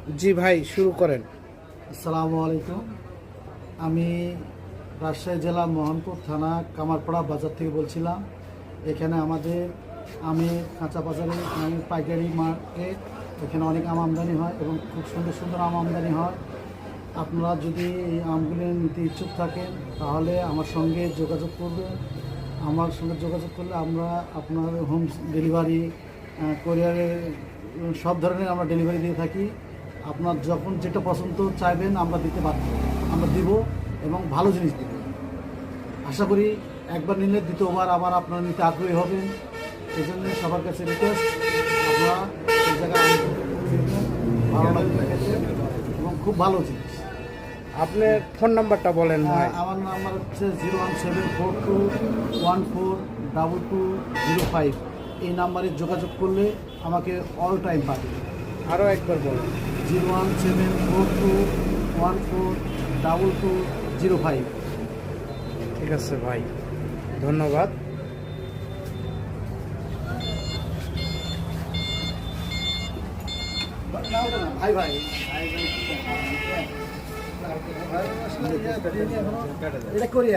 জি ভাই, শুরু করেন। আসসালামু আলাইকুম। আমি রাজশাহী জেলা মোহনপুর থানা কামারপাড়া বাজার থেকে বলছিলাম। এখানে আমাদের আমের কাঁচা বাজারে পাইকারি মার্কেট। এখানে অনেক আম আমদানি হয় এবং খুব সুন্দর সুন্দর আম আমদানি হয়। আপনারা যদি এই আমগুলো নিতে ইচ্ছুক থাকেন তাহলে আমার সঙ্গে যোগাযোগ করবেন। আমার সঙ্গে যোগাযোগ করলে আমরা আপনার হোম ডেলিভারি, কোরিয়ারে সব ধরনের আমরা ডেলিভারি দিয়ে থাকি। আপনার যখন যেটা পছন্দ চাইবেন আমরা দিতে বাধ্য, আমরা দিব এবং ভালো জিনিস দিব। আশা করি একবার নিলে দ্বিতীয়বার আবার আপনারা নিতে আগ্রহী হবেন। এই জন্য সবার কাছে রিকোয়েস্ট, আপনারা এই জায়গায় ভালো লাগবে খেতে এবং খুব ভালো জিনিস। আপনার ফোন নাম্বারটা বলেন ভাই। আমার নাম্বার হচ্ছে 01742142205। এই নাম্বারে যোগাযোগ করলে আমাকে অল টাইম পাবে। আরও একবার বলেন। 01742142205। ঠিক আছে ভাই, ধন্যবাদ। ভাই ভাই এটা করি